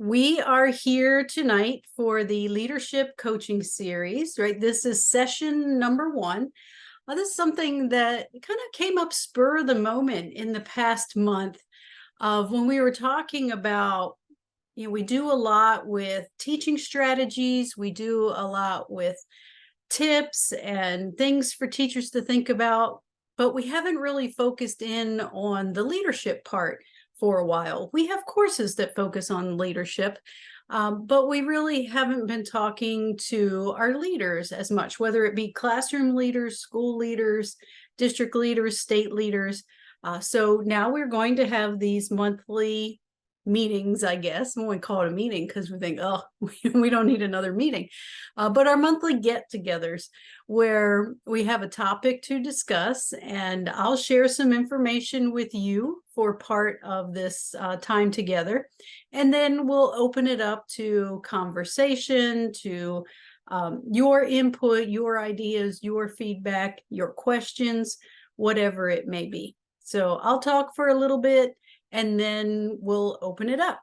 We are here tonight for the leadership coaching series, right? This is session number 1. This is something that kind of came up spur of the moment in the past month of when we were talking about, we do a lot with teaching strategies. We do a lot with tips and things for teachers to think about, but we haven't really focused in on the leadership part for a while. We have courses that focus on leadership, but we really haven't been talking to our leaders as much, whether it be classroom leaders, school leaders, district leaders, state leaders. So now we're going to have these monthly meetings, I guess. We won't call it a meeting because we think, oh, we don't need another meeting. But our monthly get-togethers where we have a topic to discuss, and I'll share some information with you for part of this time together. And then we'll open it up to conversation, to your input, your ideas, your feedback, your questions, whatever it may be. So I'll talk for a little bit, and then we'll open it up.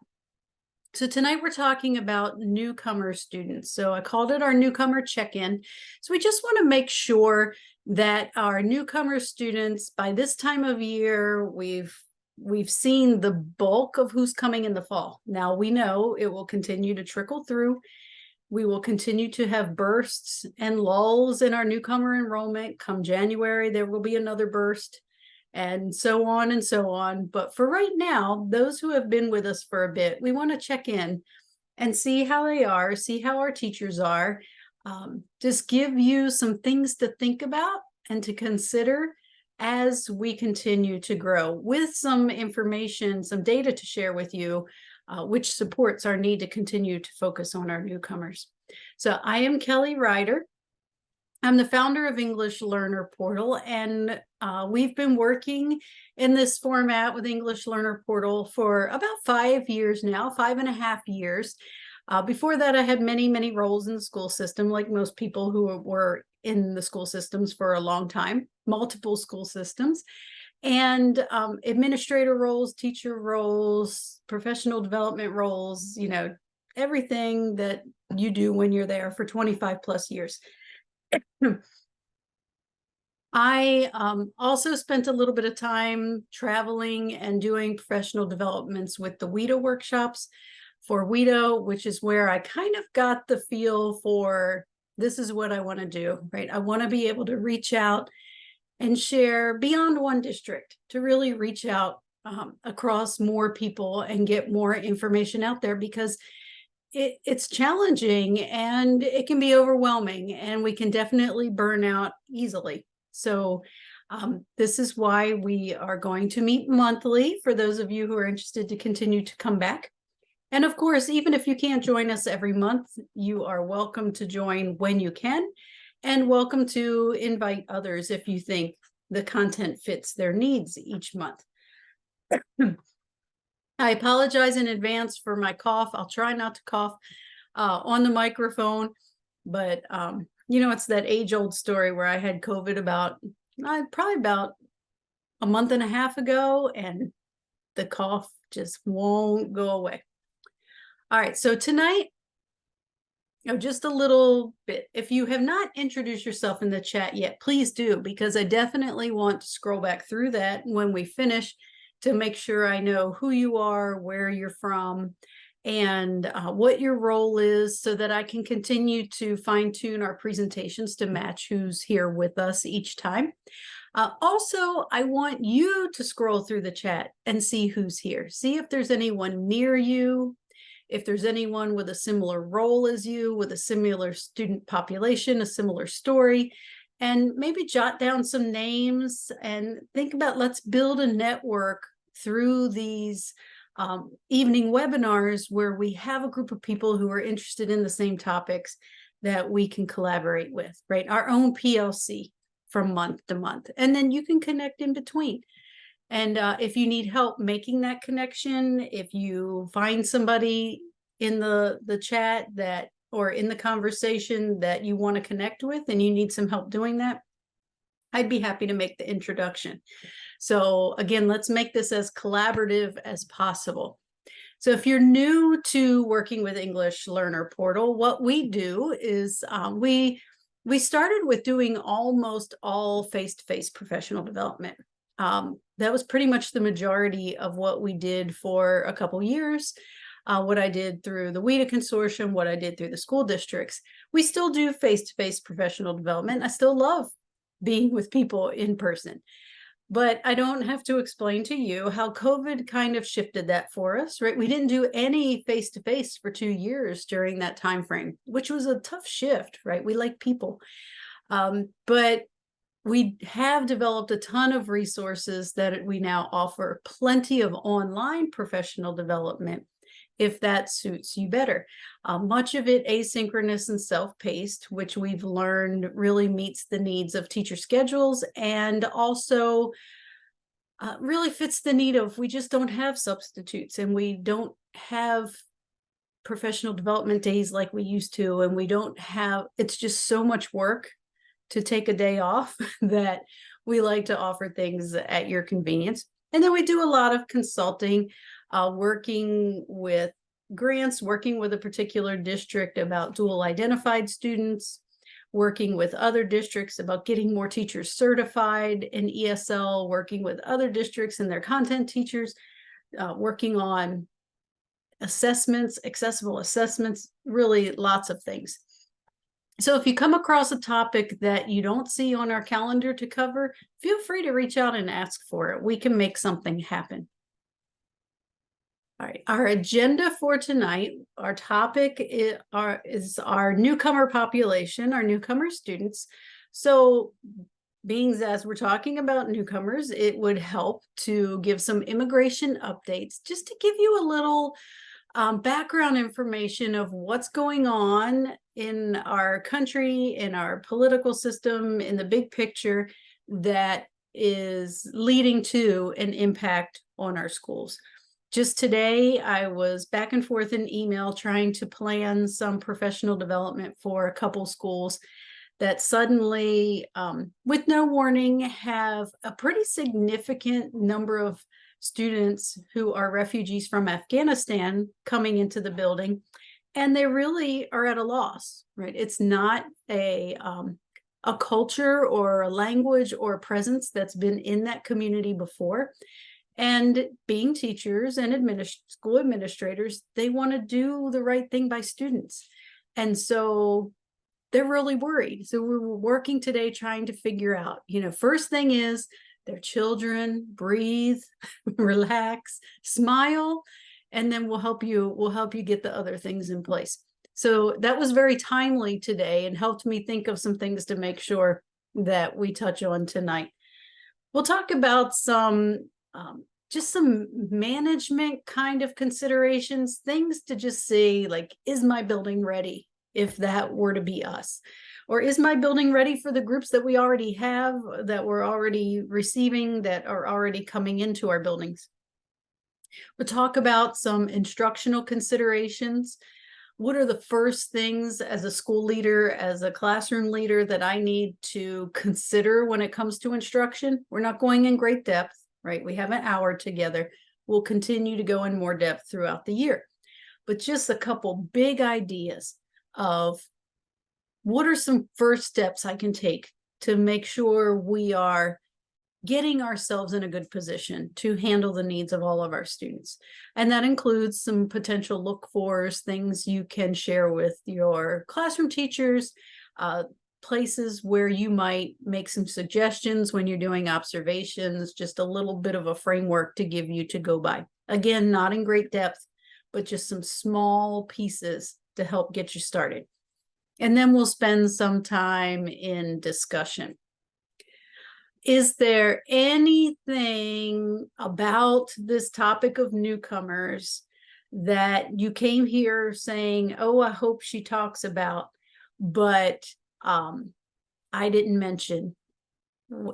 So tonight we're talking about newcomer students. So I called it our newcomer check-in. So we just want to make sure that our newcomer students, by this time of year, we've seen the bulk of who's coming in the fall. Now we know it will continue to trickle through. We will continue to have bursts and lulls in our newcomer enrollment. Come January, there will be another burst, and so on and so on. But for right now, those who have been with us for a bit, we want to check in and see how they are, see how our teachers are, just give you some things to think about and to consider as we continue to grow, with some information, some data to share with you, which supports our need to continue to focus on our newcomers. So I am Kelly Ryder. I'm the founder of English Learner Portal, and we've been working in this format with English Learner Portal for about 5 years now, 5.5 years. Before that, I had many, many roles in the school system, like most people who were in the school systems for a long time, multiple school systems, and administrator roles, teacher roles, professional development roles, everything that you do when you're there for 25 plus years. I also spent a little bit of time traveling and doing professional developments with the WIDA workshops for WIDA, which is where I kind of got the feel for this is what I want to do, right? I want to be able to reach out and share beyond one district, to really reach out across more people and get more information out there, because it's challenging and it can be overwhelming, and we can definitely burn out easily. So this is why we are going to meet monthly for those of you who are interested to continue to come back. And of course, even if you can't join us every month, you are welcome to join when you can, and welcome to invite others if you think the content fits their needs each month. I apologize in advance for my cough. I'll try not to cough on the microphone, but it's that age-old story where I had COVID probably about a month and a half ago, and the cough just won't go away. All right, so tonight, just a little bit. If you have not introduced yourself in the chat yet, please do, because I definitely want to scroll back through that when we finish to make sure I know who you are, where you're from, and what your role is, so that I can continue to fine-tune our presentations to match who's here with us each time. Also, I want you to scroll through the chat and see who's here. See if there's anyone near you, if there's anyone with a similar role as you, with a similar student population, a similar story, and maybe jot down some names and think about, let's build a network through these evening webinars where we have a group of people who are interested in the same topics that we can collaborate with, right? Our own PLC from month to month. And then you can connect in between. And if you need help making that connection, if you find somebody in the chat that, or in the conversation that you want to connect with and you need some help doing that, I'd be happy to make the introduction. So again, let's make this as collaborative as possible. So if you're new to working with English Learner Portal, what we do is we started with doing almost all face-to-face professional development. That was pretty much the majority of what we did for a couple years. What I did through the WIDA Consortium, what I did through the school districts. We still do face-to-face professional development. I still love being with people in person. But I don't have to explain to you how COVID kind of shifted that for us, right? We didn't do any face-to-face for 2 years during that time frame, which was a tough shift, right? We like people. But we have developed a ton of resources that we now offer, plenty of online professional development, if that suits you better. Much of it asynchronous and self-paced, which we've learned really meets the needs of teacher schedules, and also really fits the need of, we just don't have substitutes, and we don't have professional development days like we used to, and we don't have, it's just so much work to take a day off that we like to offer things at your convenience. And then we do a lot of consulting, working with grants, working with a particular district about dual identified students, working with other districts about getting more teachers certified in ESL, working with other districts and their content teachers, working on assessments, accessible assessments, really lots of things. So if you come across a topic that you don't see on our calendar to cover, feel free to reach out and ask for it. We can make something happen. All right, our agenda for tonight, our topic is our newcomer population, our newcomer students. So being as we're talking about newcomers, it would help to give some immigration updates, just to give you a little background information of what's going on in our country, in our political system, in the big picture that is leading to an impact on our schools. Just today, I was back and forth in email trying to plan some professional development for a couple schools that suddenly, with no warning, have a pretty significant number of students who are refugees from Afghanistan coming into the building, and they really are at a loss, right? It's not a culture or a language or a presence that's been in that community before. And being teachers and school administrators, they want to do the right thing by students. And so they're really worried. So we're working today trying to figure out, first thing is their children, breathe, relax, smile, and then we'll help you get the other things in place. So that was very timely today and helped me think of some things to make sure that we touch on tonight. We'll talk about just some management kind of considerations, things to just see, like, is my building ready if that were to be us? Or is my building ready for the groups that we already have, that we're already receiving, that are already coming into our buildings? We'll talk about some instructional considerations. What are the first things as a school leader, as a classroom leader, that I need to consider when it comes to instruction? We're not going in great depth, right? We have an hour together. We'll continue to go in more depth throughout the year. But just a couple big ideas of what are some first steps I can take to make sure we are getting ourselves in a good position to handle the needs of all of our students. And that includes some potential look-fors, things you can share with your classroom teachers, places where you might make some suggestions when you're doing observations, just a little bit of a framework to give you to go by. Again, not in great depth, but just some small pieces to help get you started. And then we'll spend some time in discussion. Is there anything about this topic of newcomers that you came here saying, oh, I hope she talks about, but I didn't mention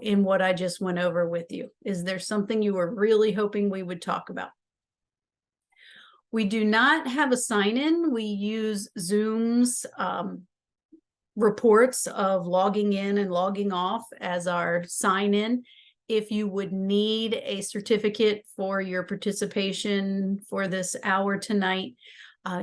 in what I just went over with you? Is there something you were really hoping we would talk about? We do not have a sign-in. We use Zoom's reports of logging in and logging off as our sign-in. if you would need a certificate for your participation for this hour tonight,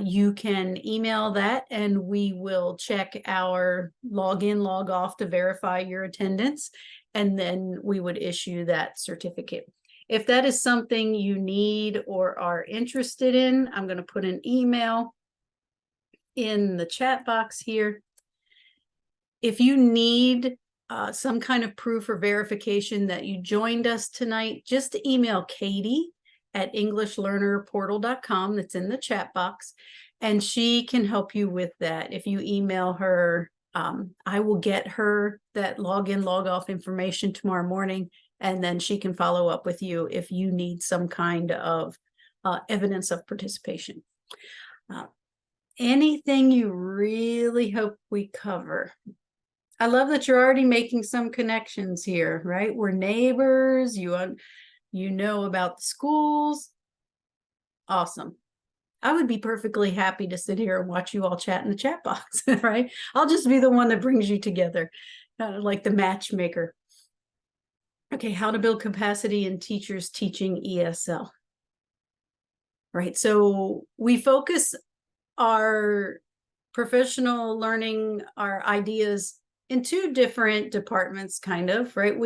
you can email that and we will check our login, log off to verify your attendance, and then we would issue that certificate. If that is something you need or are interested in, I'm going to put an email in the chat box here. If you need some kind of proof or verification that you joined us tonight, just email Katie at EnglishLearnerPortal.com. That's in the chat box, and she can help you with that. If you email her, I will get her that login, log off information tomorrow morning, and then she can follow up with you if you need some kind of evidence of participation. Anything you really hope we cover? I love that you're already making some connections here, right? We're neighbors. You know about the schools. Awesome. I would be perfectly happy to sit here and watch you all chat in the chat box, right? I'll just be the one that brings you together, like the matchmaker. Okay, how to build capacity in teachers teaching ESL. Right, so we focus our professional learning, our ideas in two different departments, kind of, right?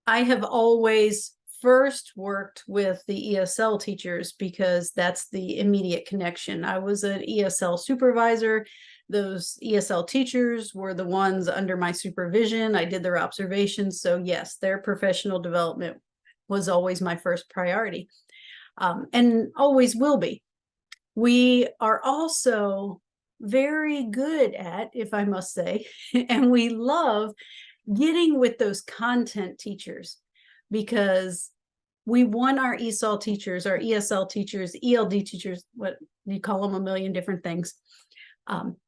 I have always first worked with the ESL teachers because that's the immediate connection. I was an ESL supervisor. Those ESL teachers were the ones under my supervision. I did their observations. So yes, their professional development was always my first priority, and always will be. We are also very good at, if I must say, and we love getting with those content teachers, because we want our ESL teachers, our ESL teachers, ELD teachers, what you call them, a million different things,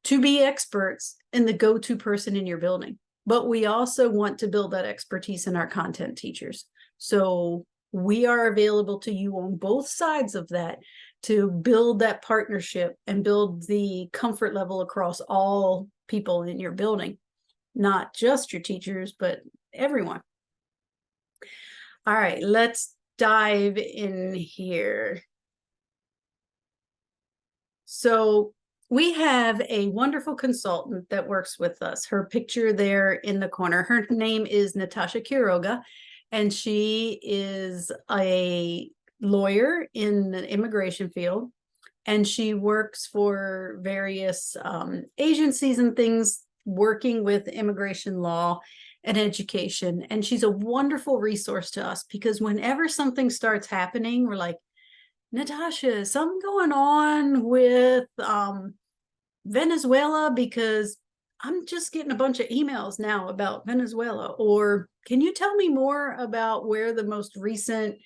to be experts and the go-to person in your building. But we also want to build that expertise in our content teachers. So we are available to you on both sides of that to build that partnership and build the comfort level across all people in your building, not just your teachers, but everyone. All right, let's dive in here. So we have a wonderful consultant that works with us. Her picture there in the corner, her name is Natasha Quiroga, and she is a lawyer in the immigration field, and she works for various agencies and things working with immigration law and education. And she's a wonderful resource to us, because whenever something starts happening, we're like, Natasha, something going on with Venezuela, because I'm just getting a bunch of emails now about Venezuela. Or can you tell me more about where the most recent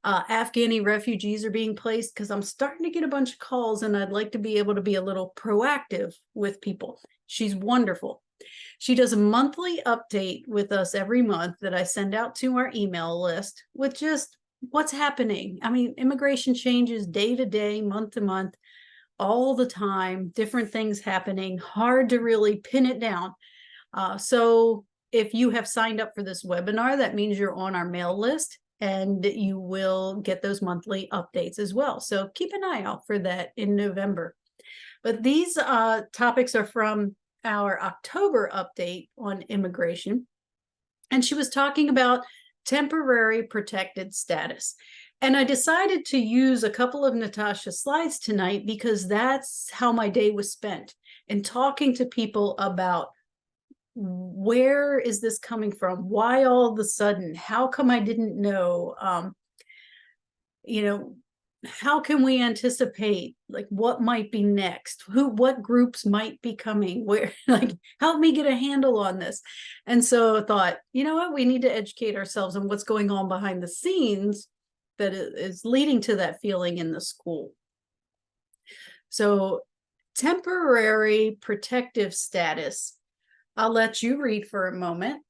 Afghani refugees are being placed? Because I'm starting to get a bunch of calls and I'd like to be able to be a little proactive with people. She's wonderful. She does a monthly update with us every month that I send out to our email list with just what's happening. I mean, immigration changes day to day, month to month, all the time, different things happening, hard to really pin it down. So if you have signed up for this webinar, that means you're on our mail list and you will get those monthly updates as well. So keep an eye out for that in November. But these topics are from our October update on immigration. And she was talking about temporary protected status. And I decided to use a couple of Natasha's slides tonight because that's how my day was spent, in talking to people about where is this coming from? Why all of a sudden? How come I didn't know? How can we anticipate, like, what might be next? What groups might be coming? Where, like, help me get a handle on this. And so I thought, you know what? We need to educate ourselves on what's going on behind the scenes that is leading to that feeling in the school. So temporary protective status, I'll let you read for a moment.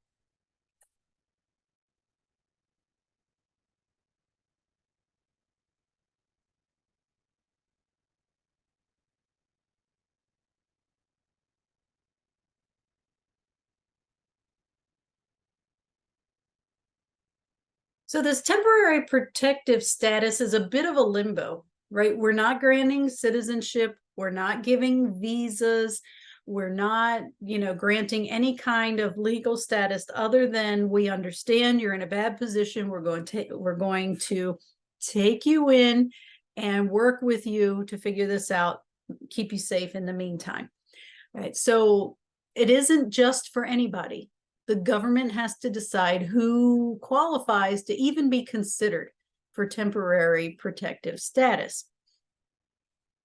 So this temporary protective status is a bit of a limbo, right? We're not granting citizenship. We're not giving visas. We're not, granting any kind of legal status other than we understand you're in a bad position. We're going to take you in and work with you to figure this out, keep you safe in the meantime. Right. So it isn't just for anybody. The government has to decide who qualifies to even be considered for temporary protective status.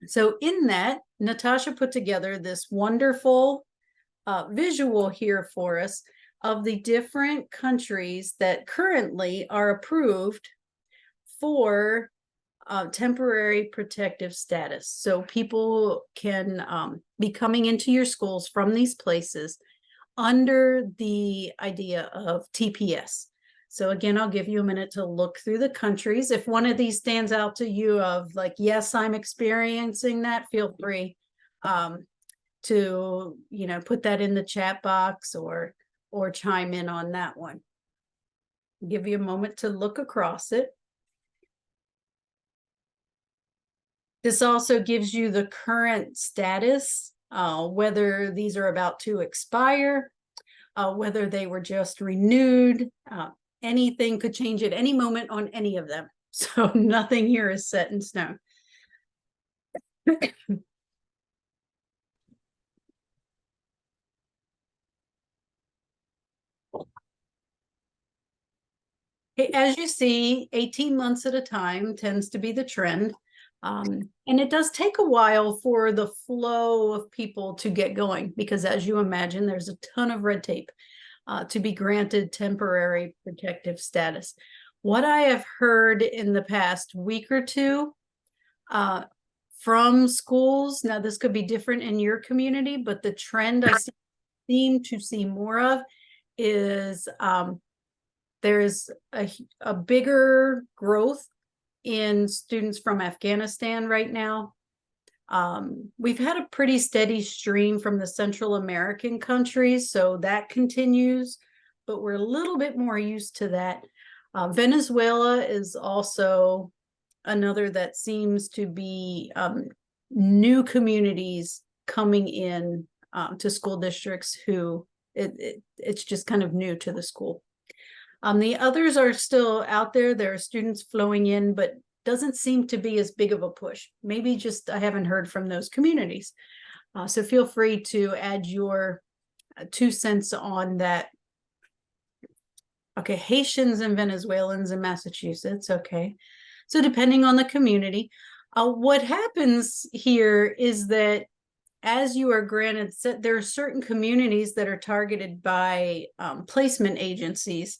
So in that, Natasha put together this wonderful visual here for us of the different countries that currently are approved for temporary protective status. So people can be coming into your schools from these places under the idea of TPS. So again, I'll give you a minute to look through the countries. If one of these stands out to you of like, yes, I'm experiencing that, feel free to, put that in the chat box or chime in on that one. I'll give you a moment to look across it. This also gives you the current status, whether these are about to expire, whether they were just renewed. Anything could change at any moment on any of them. So nothing here is set in stone. As you see, 18 months at a time tends to be the trend. And it does take a while for the flow of people to get going because, as you imagine, there's a ton of red tape to be granted temporary protective status. What I have heard in the past week or two from schools, now this could be different in your community, but the trend I seem to see more of is there's a bigger growth in students from Afghanistan right now. We've had a pretty steady stream from the Central American countries, so that continues, but we're a little bit more used to that. Venezuela is also another that seems to be new communities coming in to school districts who it's just kind of new to the school. The others are still out there. There are students flowing in, but doesn't seem to be as big of a push. Maybe just I haven't heard from those communities. So feel free to add your 2 cents on that. Okay, Haitians and Venezuelans in Massachusetts. Okay, so depending on the community, what happens here is that as you are granted, there are certain communities that are targeted by placement agencies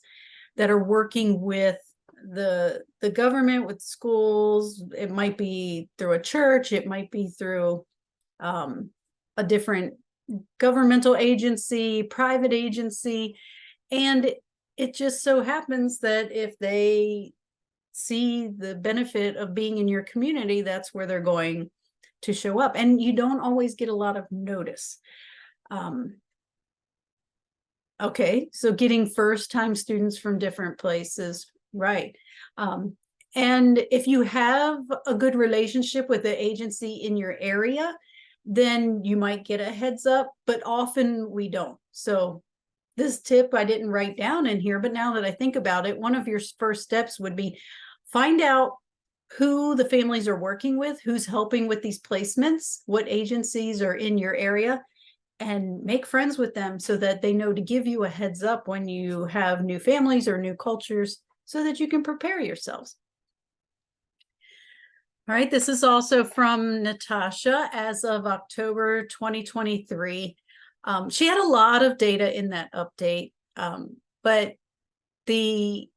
that are working with the government, with schools. It might be through a church, it might be through a different governmental agency, private agency, and it just so happens that if they see the benefit of being in your community, that's where they're going to show up, and you don't always get a lot of notice. Okay, so getting first-time students from different places, right? And if you have a good relationship with the agency in your area, then you might get a heads up, but often we don't. So this tip I didn't write down in here, but now that I think about it, one of your first steps would be find out who the families are working with, who's helping with these placements, what agencies are in your area, and make friends with them so that they know to give you a heads up when you have new families or new cultures so that you can prepare yourselves. All right, this is also from Natasha as of October 2023. She had a lot of data in that update, but the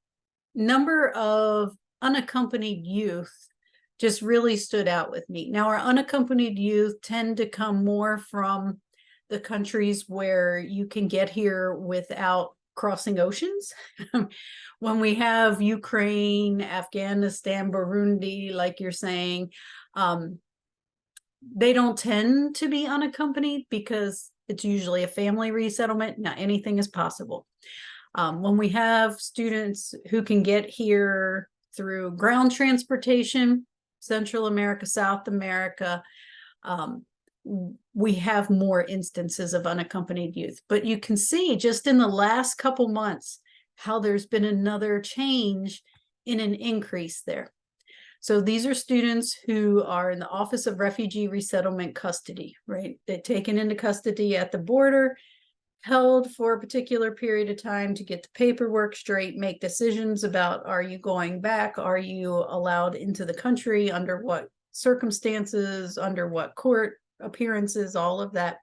number of unaccompanied youth just really stood out with me. Now, our unaccompanied youth tend to come more from the countries where you can get here without crossing oceans. When we have Ukraine, Afghanistan, Burundi, like you're saying, they don't tend to be unaccompanied because it's usually a family resettlement. Now, anything is possible. When we have students who can get here through ground transportation, Central America, South America, we have more instances of unaccompanied youth. But you can see just in the last couple months how there's been another change in an increase there. So these are students who are in the Office of Refugee Resettlement custody, right? They're taken into custody at the border, held for a particular period of time to get the paperwork straight, make decisions about, are you going back? Are you allowed into the country? Under what circumstances? Under what court appearances? All of that.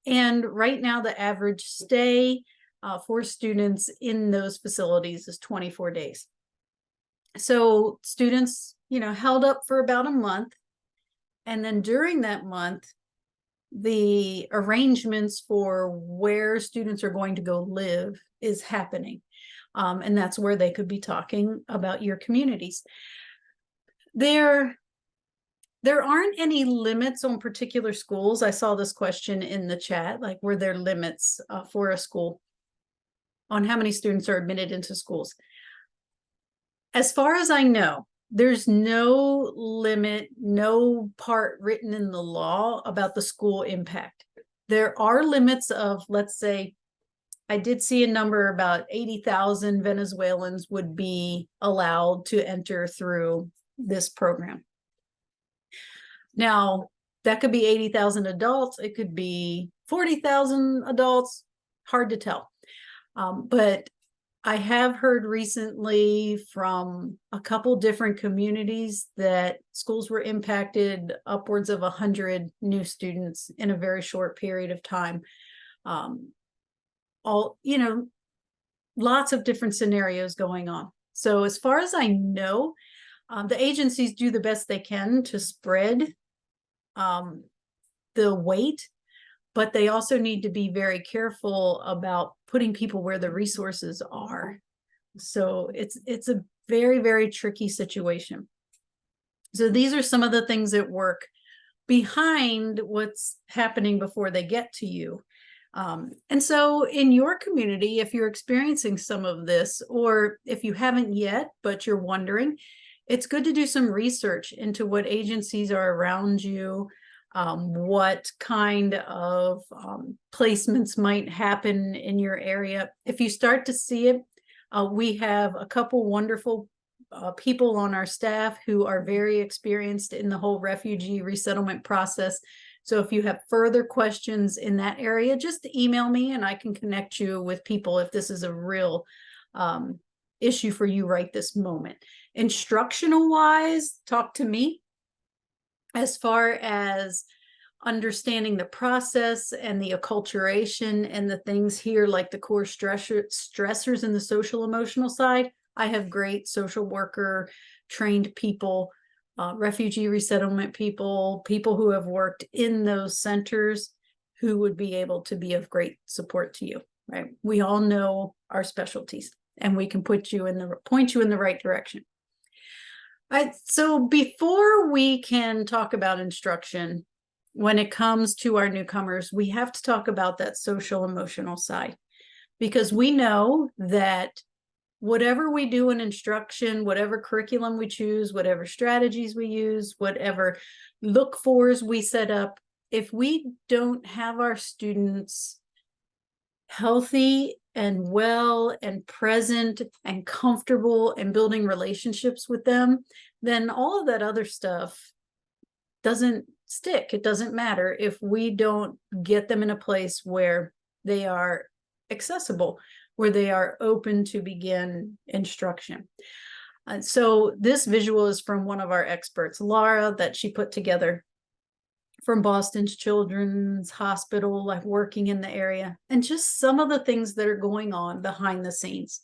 And right now, the average stay for students in those facilities is 24 days. So students, held up for about a month. And then during that month, the arrangements for where students are going to go live is happening. And that's where they could be talking about your communities. There aren't any limits on particular schools. I saw this question in the chat, like, were there limits for a school on how many students are admitted into schools? As far as I know, there's no limit, no part written in the law about the school impact. There are limits of, let's say, I did see a number about 80,000 Venezuelans would be allowed to enter through this program. Now, that could be 80,000 adults. It could be 40,000 adults. Hard to tell. But I have heard recently from a couple different communities that schools were impacted upwards of 100 new students in a very short period of time. Lots of different scenarios going on. So as far as I know, the agencies do the best they can to spread the weight, but they also need to be very careful about putting people where the resources are. So it's a very, very tricky situation. So these are some of the things that work behind what's happening before they get to you. And so in your community, if you're experiencing some of this, or if you haven't yet, but you're wondering, it's good to do some research into what agencies are around you, what kind of placements might happen in your area. If you start to see it, we have a couple wonderful people on our staff who are very experienced in the whole refugee resettlement process. So if you have further questions in that area, just email me and I can connect you with people if this is a real issue for you right this moment. Instructional wise, talk to me. As far as understanding the process and the acculturation and the things here, like the core stressors in the social emotional side, I have great social worker trained people, refugee resettlement people who have worked in those centers who would be able to be of great support to you, right? We all know our specialties and we can point you in the right direction. So before we can talk about instruction, when it comes to our newcomers, we have to talk about that social emotional side, because we know that whatever we do in instruction, whatever curriculum we choose, whatever strategies we use, whatever look-fors we set up, if we don't have our students healthy and well and present and comfortable and building relationships with them, then all of that other stuff doesn't stick. It doesn't matter if we don't get them in a place where they are accessible, where they are open to begin instruction. So this visual is from one of our experts, Laura, that she put together from Boston's Children's Hospital, like working in the area, and just some of the things that are going on behind the scenes.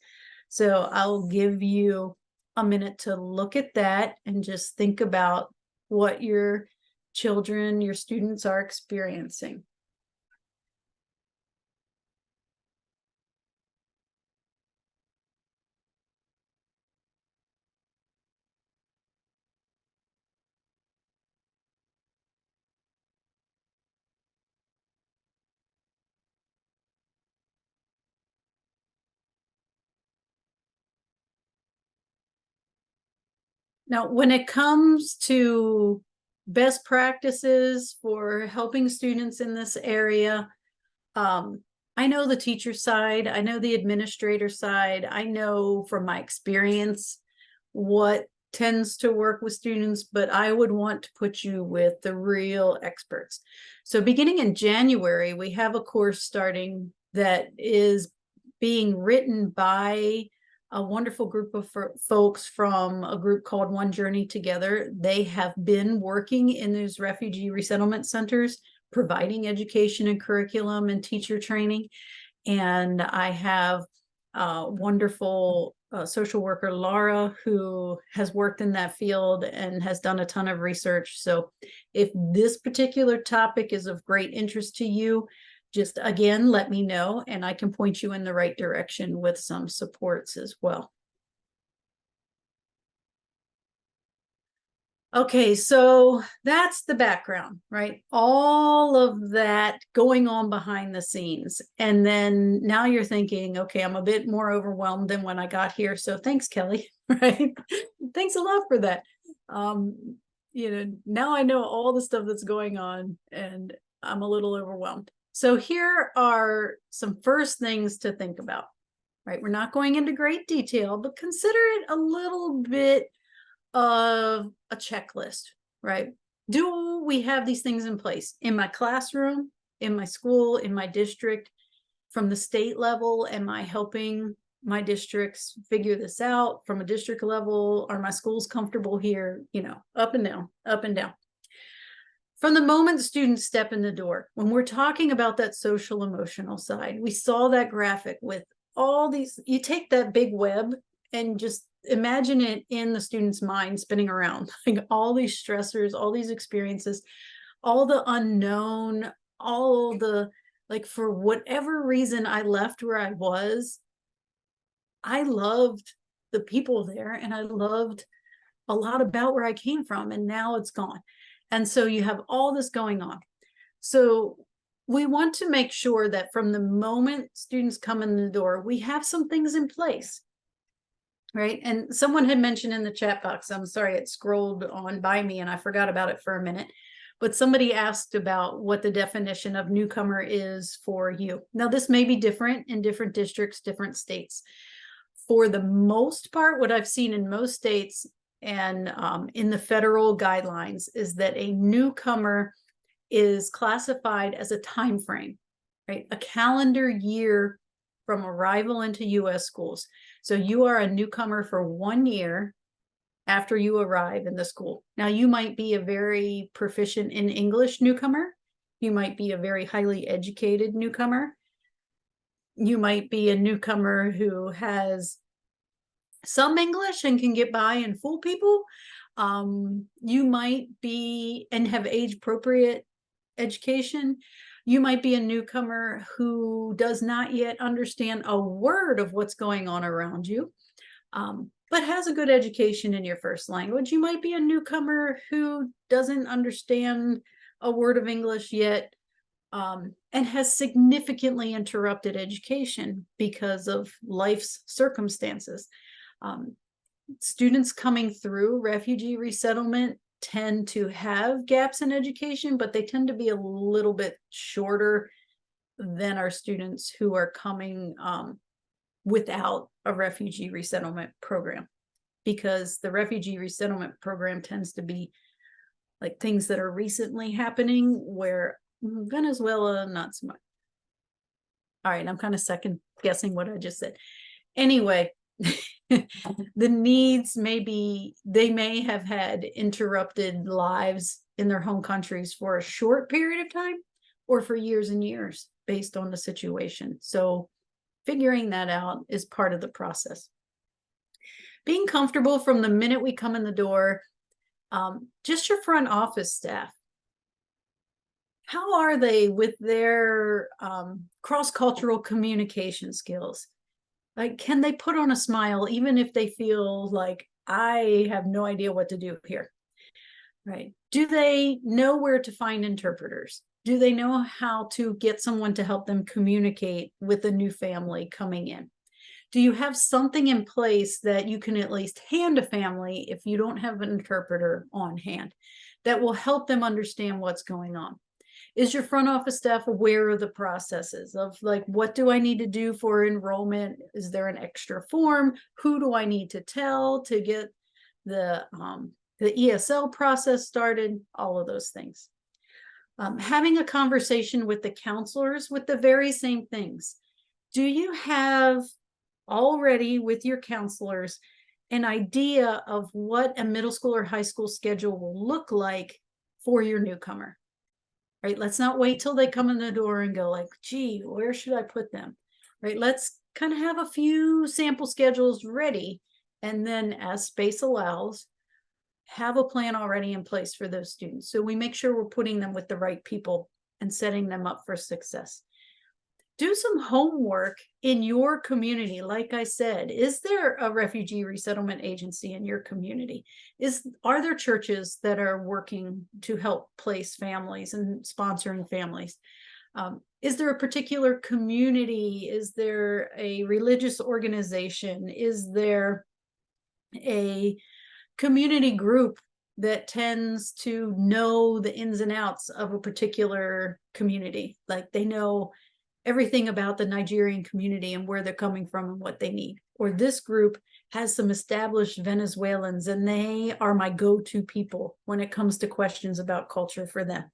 So I'll give you a minute to look at that and just think about what your children, your students are experiencing. Now, when it comes to best practices for helping students in this area, I know the teacher side, I know the administrator side, I know from my experience what tends to work with students, but I would want to put you with the real experts. So beginning in January, we have a course starting that is being written by a wonderful group of folks from a group called One Journey Together. They have been working in those refugee resettlement centers, providing education and curriculum and teacher training. And I have wonderful social worker Laura, who has worked in that field and has done a ton of research. So if this particular topic is of great interest to you, just again, let me know and I can point you in the right direction with some supports as well. Okay, so that's the background, right? All of that going on behind the scenes. And then now you're thinking, okay, I'm a bit more overwhelmed than when I got here. So thanks, Kelly, right? Thanks a lot for that. Now I know all the stuff that's going on and I'm a little overwhelmed. So here are some first things to think about, right? We're not going into great detail, but consider it a little bit of a checklist, right? Do we have these things in place in my classroom, in my school, in my district, from the state level? Am I helping my districts figure this out from a district level? Are my schools comfortable here? Up and down, up and down. From the moment students step in the door, when we're talking about that social emotional side, we saw that graphic with all these, you take that big web and just imagine it in the student's mind spinning around, like all these stressors, all these experiences, all the unknown, all the, like, for whatever reason I left where I was, I loved the people there and I loved a lot about where I came from, and now it's gone. And so you have all this going on. So we want to make sure that from the moment students come in the door, we have some things in place. Right. And someone had mentioned in the chat box, I'm sorry, it scrolled on by me and I forgot about it for a minute, but somebody asked about what the definition of newcomer is for you. Now, this may be different in different districts, different states. For the most part, what I've seen in most states and in the federal guidelines is that a newcomer is classified as a time frame, right? A calendar year from arrival into U.S. schools. So you are a newcomer for 1 year after you arrive in the school. Now, you might be a very proficient in English newcomer. You might be a very highly educated newcomer. You might be a newcomer who has some English and can get by and fool people. You might be and have age appropriate education. You might be a newcomer who does not yet understand a word of what's going on around you, but has a good education in your first language. You might be a newcomer who doesn't understand a word of English yet, and has significantly interrupted education because of life's circumstances. Students coming through refugee resettlement tend to have gaps in education, but they tend to be a little bit shorter than our students who are coming without a refugee resettlement program, because the refugee resettlement program tends to be like things that are recently happening, where Venezuela, not so much. All right, I'm kind of second guessing what I just said. Anyway, the needs they may have had interrupted lives in their home countries for a short period of time or for years and years based on the situation. So figuring that out is part of the process. Being comfortable from the minute we come in the door, just your front office staff. How are they with their cross-cultural communication skills? Like, can they put on a smile even if they feel like, I have no idea what to do here, right? Do they know where to find interpreters? Do they know how to get someone to help them communicate with a new family coming in? Do you have something in place that you can at least hand a family if you don't have an interpreter on hand that will help them understand what's going on? Is your front office staff aware of the processes of, like, what do I need to do for enrollment? Is there an extra form? Who do I need to tell to get the ESL process started? All of those things. Having a conversation with the counselors with the very same things. Do you have already with your counselors an idea of what a middle school or high school schedule will look like for your newcomer? Right? Let's not wait till they come in the door and go like, gee, where should I put them? Right? Let's kind of have a few sample schedules ready. And then as space allows, have a plan already in place for those students. So we make sure we're putting them with the right people and setting them up for success. Do some homework in your community. Like I said, is there a refugee resettlement agency in your community? Are there churches that are working to help place families and sponsoring families? Is there a particular community? Is there a religious organization? Is there a community group that tends to know the ins and outs of a particular community? Like they know everything about the Nigerian community and where they're coming from and what they need. Or this group has some established Venezuelans and they are my go-to people when it comes to questions about culture for them.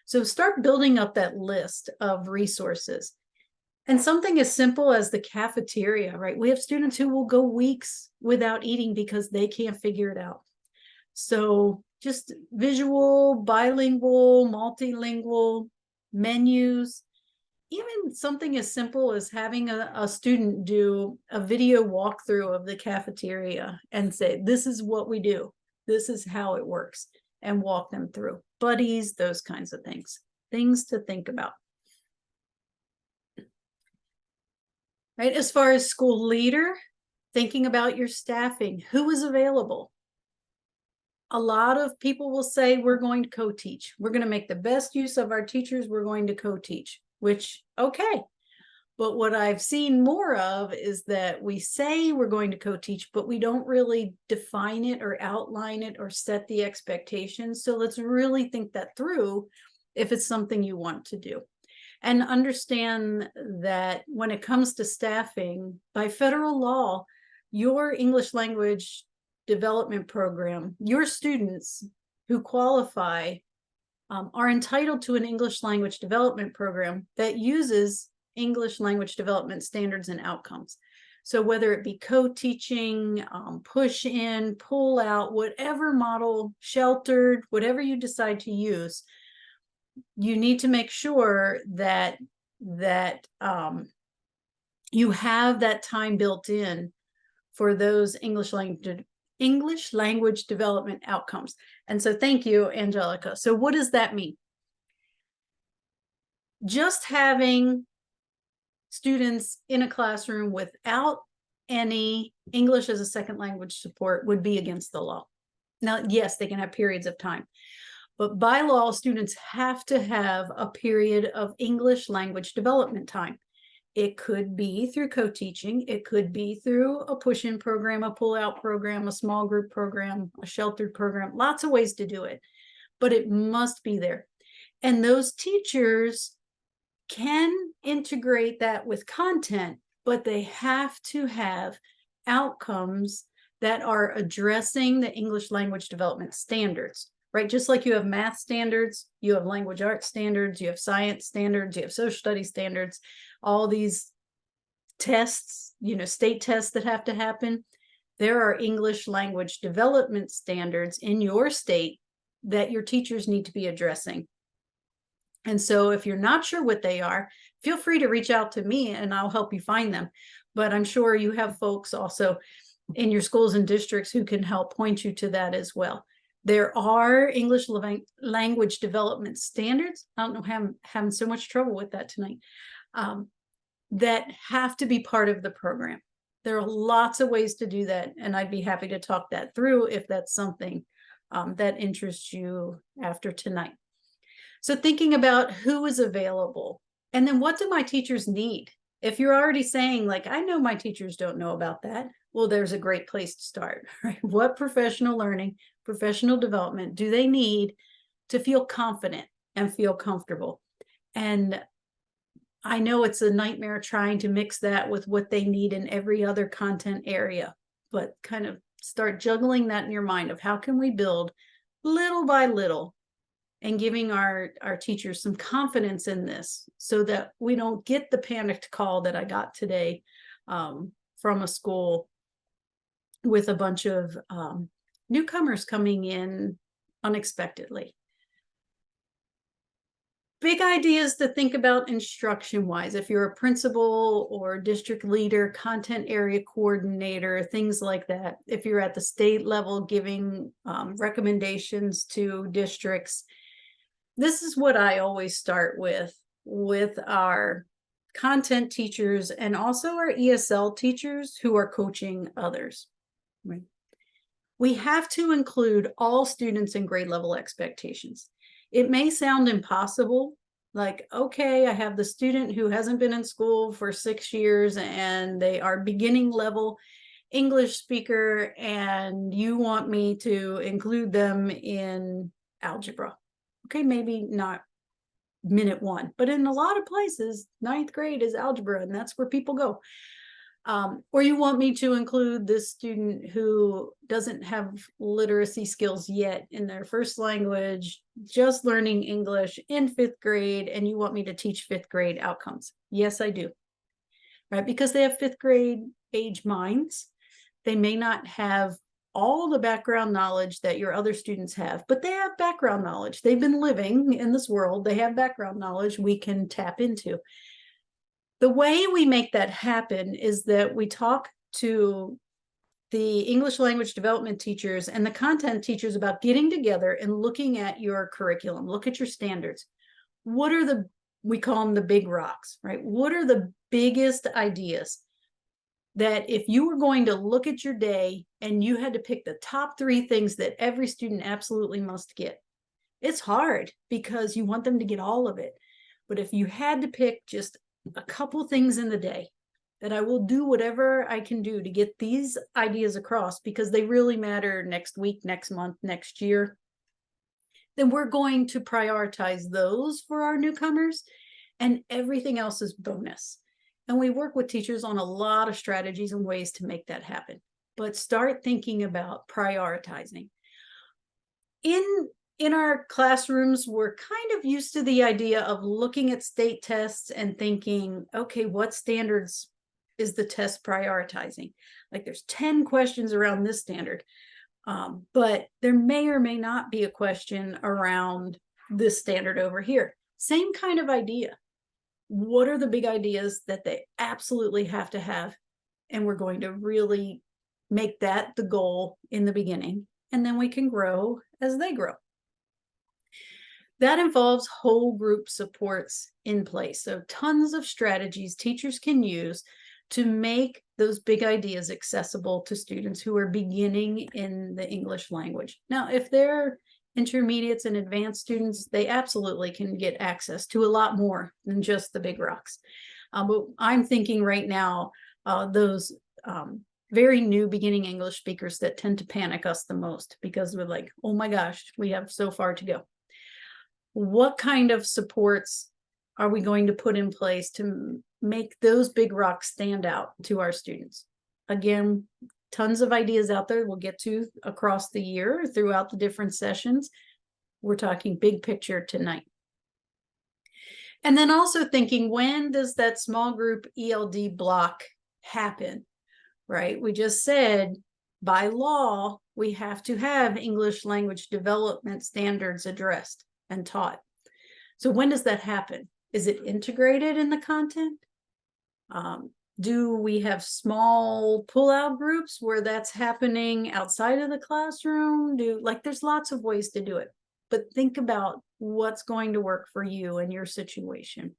So start building up that list of resources. And something as simple as the cafeteria, right? We have students who will go weeks without eating because they can't figure it out. So just visual, bilingual, multilingual menus, even something as simple as having a student do a video walkthrough of the cafeteria and say, this is what we do, this is how it works, and walk them through. Buddies, those kinds of things to think about. Right, as far as school leader, thinking about your staffing, who is available? A lot of people will say, we're going to co-teach. We're going to make the best use of our teachers. We're going to co-teach, which, okay. But what I've seen more of is that we say we're going to co-teach, but we don't really define it or outline it or set the expectations. So let's really think that through if it's something you want to do. And understand that when it comes to staffing, by federal law, your English language development program, your students who qualify are entitled to an English language development program that uses English language development standards and outcomes. So whether it be co-teaching, push in, pull out, whatever model, sheltered, whatever you decide to use, you need to make sure that you have that time built in for those English language development outcomes. And so thank you, Angelica. So what does that mean? Just having students in a classroom without any English as a second language support would be against the law. Now, yes, they can have periods of time, but by law, students have to have a period of English language development time. It could be through co-teaching. It could be through a push-in program, a pull-out program, a small group program, a sheltered program, lots of ways to do it, but it must be there. And those teachers can integrate that with content, but they have to have outcomes that are addressing the English language development standards, right? Just like you have math standards, you have language arts standards, you have science standards, you have social studies standards, all these tests, state tests that have to happen. There are English language development standards in your state that your teachers need to be addressing. And so if you're not sure what they are, feel free to reach out to me and I'll help you find them. But I'm sure you have folks also in your schools and districts who can help point you to that as well. There are English language development standards. I don't know how I'm having so much trouble with that tonight. That have to be part of the program. There are lots of ways to do that, and I'd be happy to talk that through if that's something that interests you after tonight. So thinking about who is available, and then what do my teachers need? If you're already saying, like, I know my teachers don't know about that, well, there's a great place to start, right? What professional learning, professional development do they need to feel confident and feel comfortable? And I know it's a nightmare trying to mix that with what they need in every other content area, but kind of start juggling that in your mind of how can we build little by little and giving our teachers some confidence in this so that we don't get the panicked call that I got today from a school with a bunch of newcomers coming in unexpectedly. Big ideas to think about instruction-wise. If you're a principal or district leader, content area coordinator, things like that. If you're at the state level giving recommendations to districts, this is what I always start with our content teachers and also our ESL teachers who are coaching others. Right? We have to include all students in grade level expectations. It may sound impossible, like, okay, I have the student who hasn't been in school for 6 years and they are beginning level English speaker, and you want me to include them in algebra. Okay, maybe not minute one, but in a lot of places, 9th grade is algebra, and that's where people go. Or you want me to include this student who doesn't have literacy skills yet in their first language, just learning English in 5th grade, and you want me to teach 5th grade outcomes. Yes, I do. Right? Because they have 5th grade age minds. They may not have all the background knowledge that your other students have, but they have background knowledge. They've been living in this world. They have background knowledge we can tap into. The way we make that happen is that we talk to the English language development teachers and the content teachers about getting together and looking at your curriculum, look at your standards. What are we call them the big rocks, right? What are the biggest ideas that if you were going to look at your day and you had to pick the top 3 things that every student absolutely must get? It's hard because you want them to get all of it. But if you had to pick just a couple things in the day that I will do whatever I can do to get these ideas across because they really matter next week, next month, next year, then we're going to prioritize those for our newcomers, and everything else is bonus. And we work with teachers on a lot of strategies and ways to make that happen. But start thinking about prioritizing. In our classrooms, we're kind of used to the idea of looking at state tests and thinking, okay, what standards is the test prioritizing? Like there's 10 questions around this standard, but there may or may not be a question around this standard over here. Same kind of idea. What are the big ideas that they absolutely have to have? And we're going to really make that the goal in the beginning, and then we can grow as they grow. That involves whole group supports in place. So tons of strategies teachers can use to make those big ideas accessible to students who are beginning in the English language. Now, if they're intermediates and advanced students, they absolutely can get access to a lot more than just the big rocks. But I'm thinking right now, those very new beginning English speakers that tend to panic us the most because we're like, oh my gosh, we have so far to go. What kind of supports are we going to put in place to make those big rocks stand out to our students? Again, tons of ideas out there we'll get to across the year throughout the different sessions. We're talking big picture tonight. And then also thinking, when does that small group ELD block happen, right? We just said by law, we have to have English language development standards addressed and taught. So when does that happen? Is it integrated in the content? Do we have small pull-out groups where that's happening outside of the classroom? There's lots of ways to do it, but think about what's going to work for you and your situation.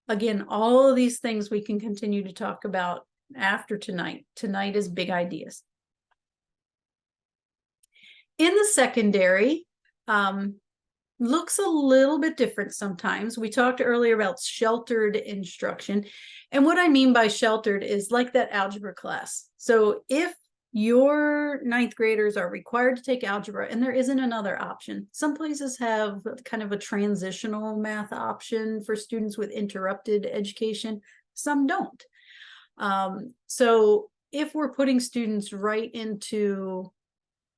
Again, all of these things we can continue to talk about after tonight. Tonight is big ideas. In the secondary, looks a little bit different sometimes. We talked earlier about sheltered instruction. And what I mean by sheltered is like that algebra class. So if your ninth graders are required to take algebra and there isn't another option, some places have kind of a transitional math option for students with interrupted education, some don't. So if we're putting students right into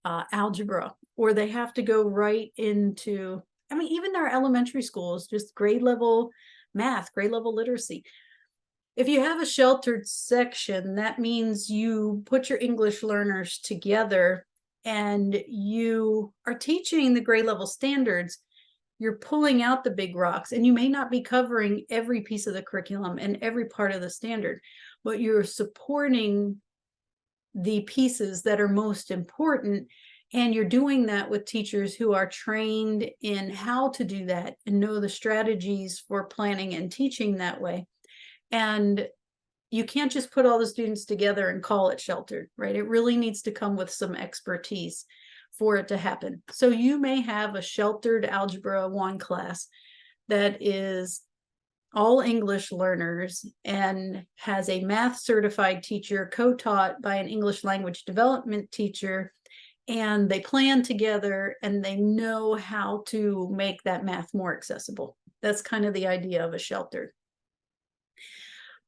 algebra, or they have to go right into, I mean, even our elementary schools, just grade level math, grade level literacy. If you have a sheltered section, that means you put your English learners together and you are teaching the grade level standards. You're pulling out the big rocks, and you may not be covering every piece of the curriculum and every part of the standard, but you're supporting the pieces that are most important. And you're doing that with teachers who are trained in how to do that and know the strategies for planning and teaching that way. And you can't just put all the students together and call it sheltered, right? It really needs to come with some expertise for it to happen. So you may have a sheltered Algebra 1 class that is all English learners and has a math certified teacher co-taught by an English language development teacher, and they plan together and they know how to make that math more accessible. That's kind of the idea of a sheltered.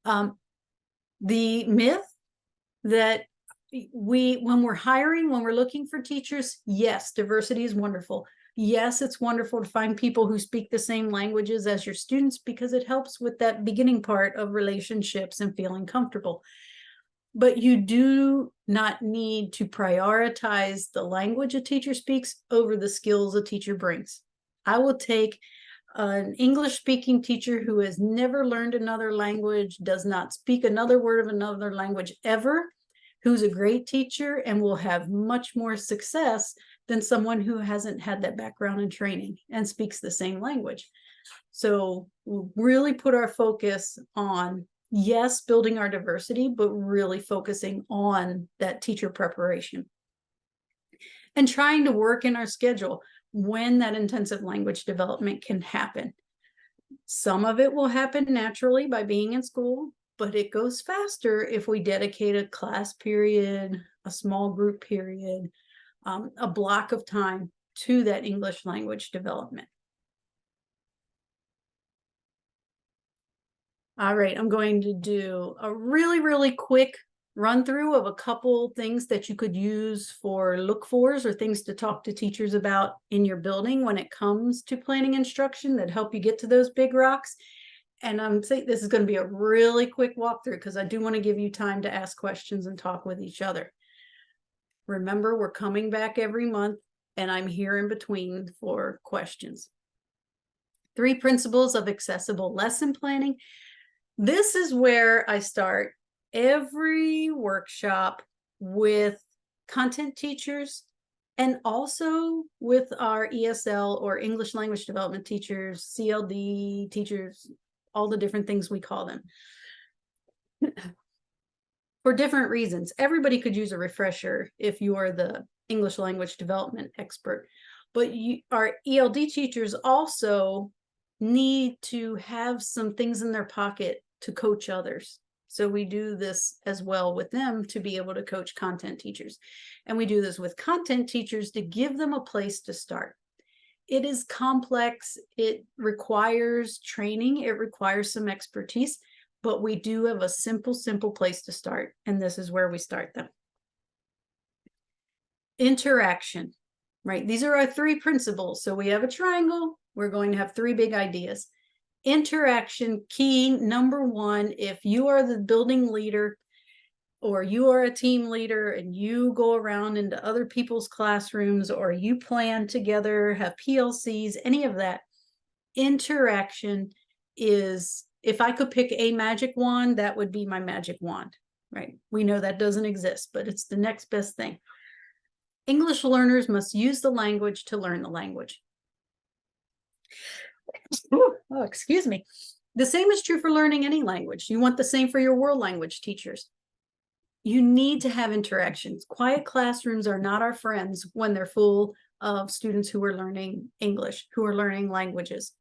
The myth that when we're hiring, when we're looking for teachers, yes, diversity is wonderful. Yes, it's wonderful to find people who speak the same languages as your students, because it helps with that beginning part of relationships and feeling comfortable. But you do not need to prioritize the language a teacher speaks over the skills a teacher brings. I will take an English-speaking teacher who has never learned another language, does not speak another word of another language ever, who's a great teacher and will have much more success than someone who hasn't had that background and training and speaks the same language. So we'll really put our focus on, yes, building our diversity, but really focusing on that teacher preparation and trying to work in our schedule when that intensive language development can happen. Some of it will happen naturally by being in school, but it goes faster if we dedicate a class period, a small group period, a block of time to that English language development. All right, I'm going to do a really quick run through of a couple things that you could use for look-fors or things to talk to teachers about in your building when it comes to planning instruction that help you get to those big rocks. And I'm saying this is going to be a really quick walkthrough because I do want to give you time to ask questions and talk with each other. Remember, we're coming back every month and I'm here in between for questions. 3 principles of accessible lesson planning. This is where I start every workshop with content teachers and also with our ESL or English language development teachers, CLD teachers, all the different things we call them. For different reasons. Everybody could use a refresher if you are the English language development expert, but our ELD teachers also need to have some things in their pocket to coach others. So we do this as well with them to be able to coach content teachers. And we do this with content teachers to give them a place to start. It is complex. It requires training. It requires some expertise, but we do have a simple place to start. And this is where we start them. Interaction, right? These are our 3 principles. So we have a triangle. We're going to have 3 big ideas. Interaction, key number 1, if you are the building leader or you are a team leader and you go around into other people's classrooms or you plan together, have PLCs, any of that, interaction is, if I could pick a magic wand, that would be my magic wand, right? We know that doesn't exist, but it's the next best thing. English learners must use the language to learn the language. Oh, excuse me. The same is true for learning any language. You want the same for your world language teachers. You need to have interactions. Quiet classrooms are not our friends when they're full of students who are learning English, who are learning languages.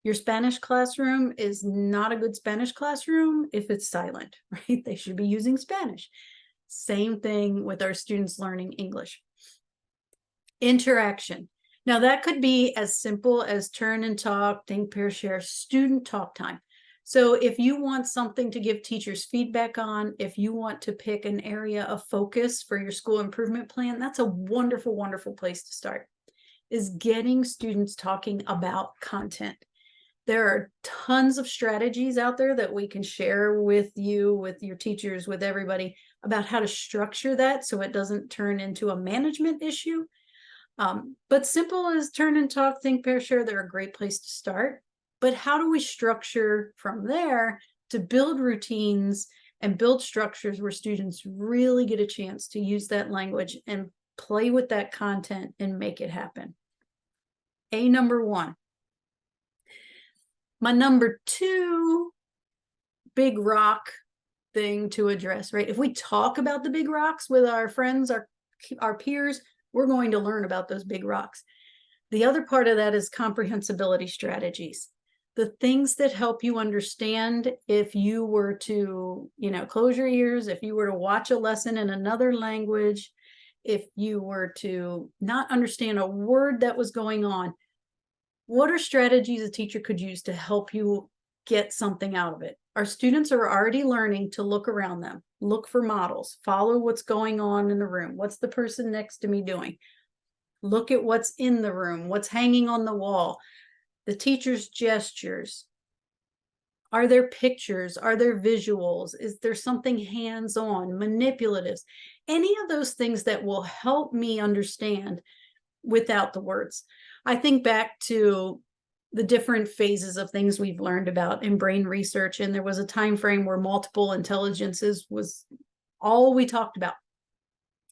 Your Spanish classroom is not a good Spanish classroom if it's silent, right? They should be using Spanish. Same thing with our students learning English. Interaction. Now that could be as simple as turn and talk, think, pair, share, student talk time. So if you want something to give teachers feedback on, if you want to pick an area of focus for your school improvement plan, that's a wonderful, wonderful place to start, is getting students talking about content. There are tons of strategies out there that we can share with you, with your teachers, with everybody about how to structure that so it doesn't turn into a management issue. But simple as turn and talk, think, pair, share, they're a great place to start. But how do we structure from there to build routines and build structures where students really get a chance to use that language and play with that content and make it happen? Number one. My number two big rock thing to address, right? If we talk about the big rocks with our friends, our peers, we're going to learn about those big rocks. The other part of that is comprehensibility strategies. The things that help you understand if you were to, close your ears, if you were to watch a lesson in another language, if you were to not understand a word that was going on, what are strategies a teacher could use to help you get something out of it? Our students are already learning to look around them, look for models, follow what's going on in the room. What's the person next to me doing? Look at what's in the room, what's hanging on the wall, the teacher's gestures. Are there pictures? Are there visuals? Is there something hands-on, manipulatives? Any of those things that will help me understand without the words. I think back to the different phases of things we've learned about in brain research, and there was a time frame where multiple intelligences was all we talked about.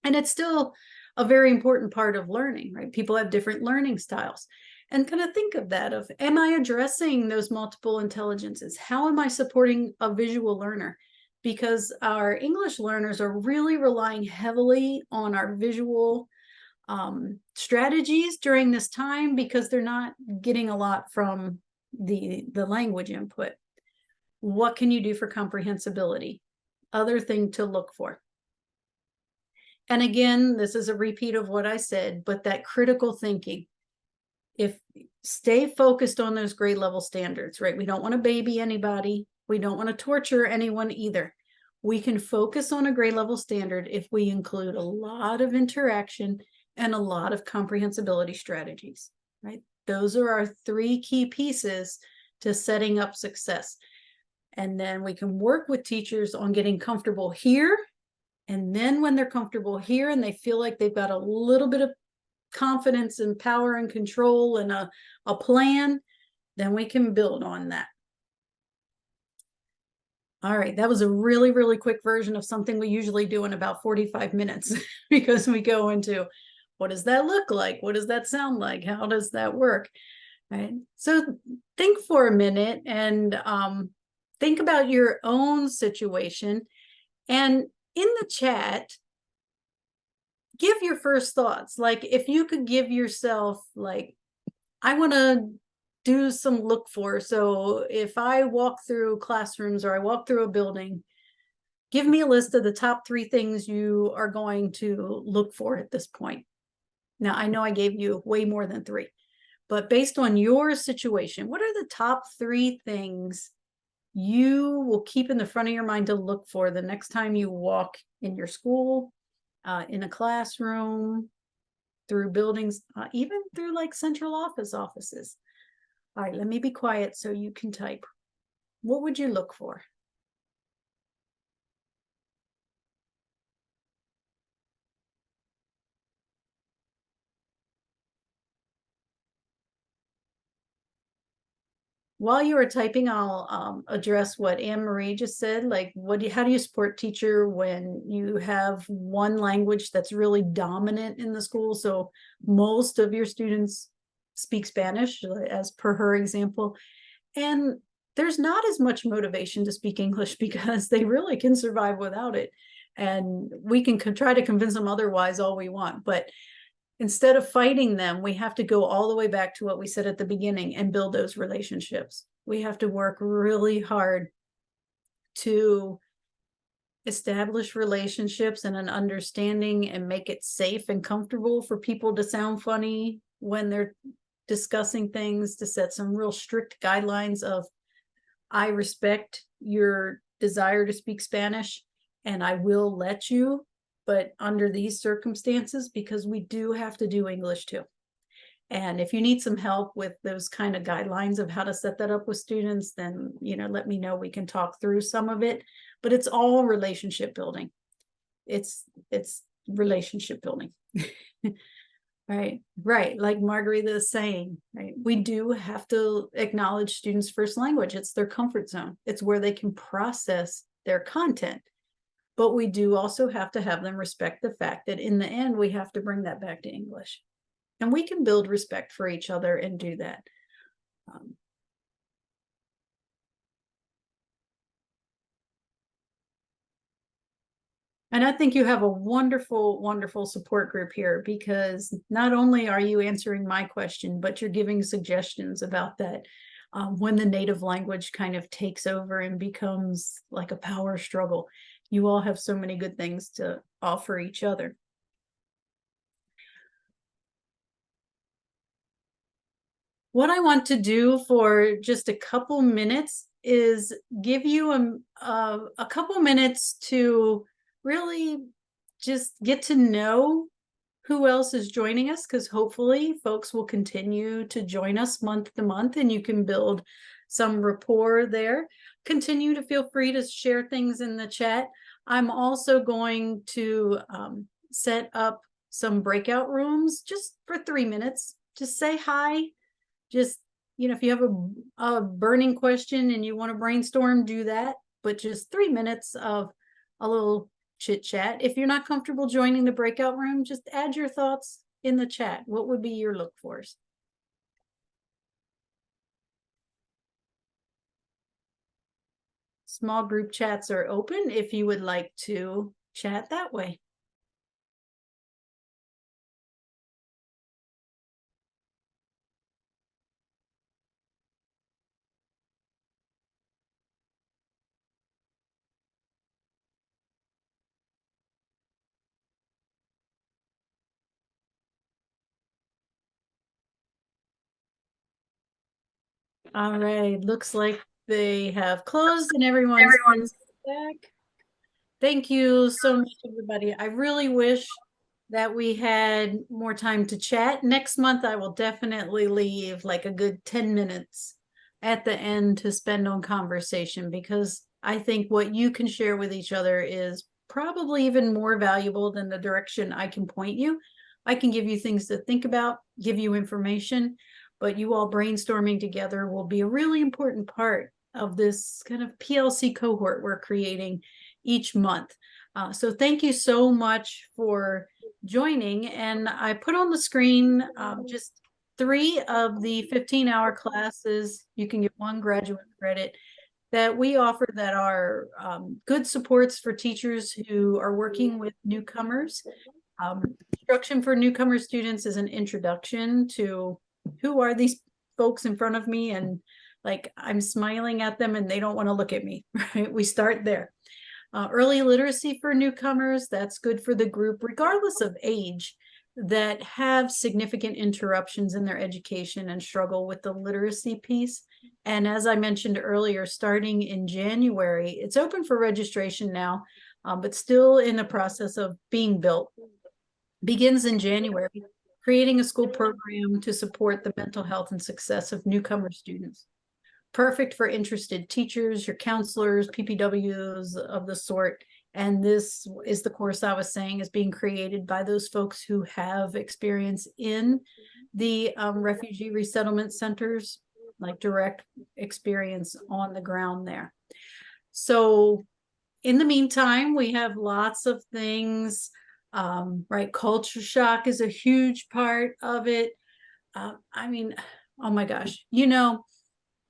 And it's still a very important part of learning, right? People have different learning styles. And kind of think of that of, am I addressing those multiple intelligences? How am I supporting a visual learner? Because our English learners are really relying heavily on our visual strategies during this time because they're not getting a lot from the language input. What can you do for comprehensibility? Other thing to look for. And again, this is a repeat of what I said, but that critical thinking. If stay focused on those grade level standards, right? We don't want to baby anybody. We don't want to torture anyone either. We can focus on a grade level standard if we include a lot of interaction and a lot of comprehensibility strategies, right? Those are our three key pieces to setting up success. And then we can work with teachers on getting comfortable here. And then when they're comfortable here and they feel like they've got a little bit of confidence and power and control and a plan, then we can build on that. All right, that was a really, really quick version of something we usually do in about 45 minutes because we go into what does that look like? What does that sound like? How does that work? Right. So think for a minute and think about your own situation. And in the chat, give your first thoughts. Like if you could give yourself, like, I want to do some look for. So if I walk through classrooms or I walk through a building, give me a list of the top 3 things you are going to look for at this point. Now, I know I gave you way more than 3, but based on your situation, what are the top 3 things you will keep in the front of your mind to look for the next time you walk in your school, in a classroom, through buildings, even through like central offices? All right, let me be quiet so you can type. What would you look for? While you are typing, I'll address what Anne-Marie just said. Like, how do you support teacher when you have one language that's really dominant in the school? So most of your students speak Spanish, as per her example, and there's not as much motivation to speak English because they really can survive without it. And we can try to convince them otherwise all we want, but Instead of fighting them, we have to go all the way back to what we said at the beginning and build those relationships. We have to work really hard to establish relationships and an understanding and make it safe and comfortable for people to sound funny when they're discussing things, to set some real strict guidelines of, I respect your desire to speak Spanish and I will let you, but under these circumstances, because we do have to do English too. And if you need some help with those kind of guidelines of how to set that up with students, then, let me know. We can talk through some of it, but it's all relationship building. It's relationship building. Right. Like Margarita is saying, right? We do have to acknowledge students' first language. It's their comfort zone. It's where they can process their content. But we do also have to have them respect the fact that in the end, we have to bring that back to English. And we can build respect for each other and do that. And I think you have a wonderful, wonderful support group here, because not only are you answering my question, but you're giving suggestions about that. When the native language kind of takes over and becomes like a power struggle, you all have so many good things to offer each other. What I want to do for just a couple minutes is give you a couple minutes to really just get to know who else is joining us, because hopefully folks will continue to join us month to month and you can build some rapport there. Continue to feel free to share things in the chat. I'm also going to set up some breakout rooms just for 3 minutes. Just say hi. Just, if you have a burning question and you want to brainstorm, do that. But just 3 minutes of a little chit chat. If you're not comfortable joining the breakout room, just add your thoughts in the chat. What would be your look fors? Small group chats are open if you would like to chat that way. All right, looks like they have closed and everyone's back. Thank you so much, everybody. I really wish that we had more time to chat. Next month, I will definitely leave like a good 10 minutes at the end to spend on conversation, because I think what you can share with each other is probably even more valuable than the direction I can point you. I can give you things to think about, give you information, but you all brainstorming together will be a really important part of this kind of PLC cohort we're creating each month. So thank you so much for joining. And I put on the screen just 3 of the 15-hour classes. You can get 1 graduate credit that we offer that are good supports for teachers who are working with newcomers. Instruction for newcomer students is an introduction to who are these folks in front of me, and like I'm smiling at them and they don't want to look at me, right? We start there. Early literacy for newcomers, that's good for the group, regardless of age, that have significant interruptions in their education and struggle with the literacy piece. And as I mentioned earlier, starting in January, it's open for registration now, but still in the process of being built. Begins in January, creating a school program to support the mental health and success of newcomer students. Perfect for interested teachers, your counselors, PPWs of the sort. And this is the course I was saying is being created by those folks who have experience in the refugee resettlement centers, like direct experience on the ground there. So in the meantime, we have lots of things, right? Culture shock is a huge part of it. I mean, oh my gosh,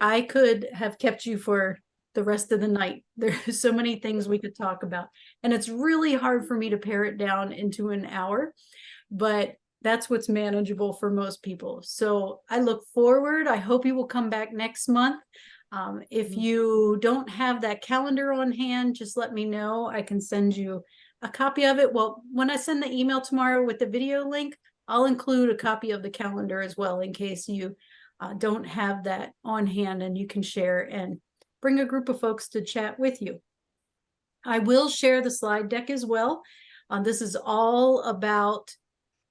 I could have kept you for the rest of the night. There's so many things we could talk about, and it's really hard for me to pare it down into an hour, but That's what's manageable for most people. So I look forward. I hope you will come back next month. If you don't have that calendar on hand, just let me know. I can send you a copy of it. Well, when I send the email tomorrow with the video link, I'll include a copy of the calendar as well in case you don't have that on hand, and you can share and bring a group of folks to chat with you. I will share the slide deck as well. This is all about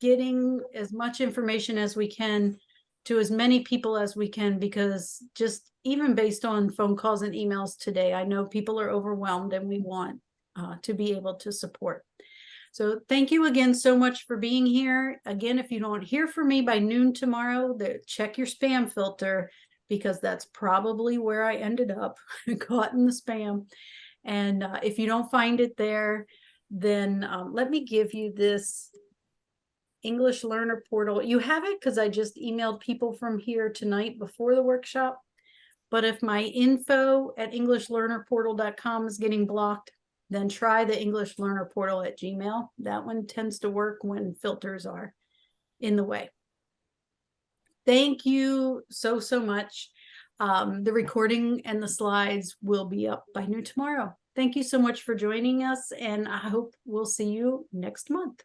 getting as much information as we can to as many people as we can, because just even based on phone calls and emails today, I know people are overwhelmed and we want to be able to support. So thank you again so much for being here. Again, if you don't hear from me by noon tomorrow, check your spam filter, because that's probably where I ended up, caught in the spam. And if you don't find it there, then let me give you this English Learner Portal. You have it because I just emailed people from here tonight before the workshop. But if my info@englishlearnerportal.com is getting blocked, then try the English Learner Portal at Gmail. That one tends to work when filters are in the way. Thank you so much. The recording and the slides will be up by noon tomorrow. Thank you so much for joining us, and I hope we'll see you next month.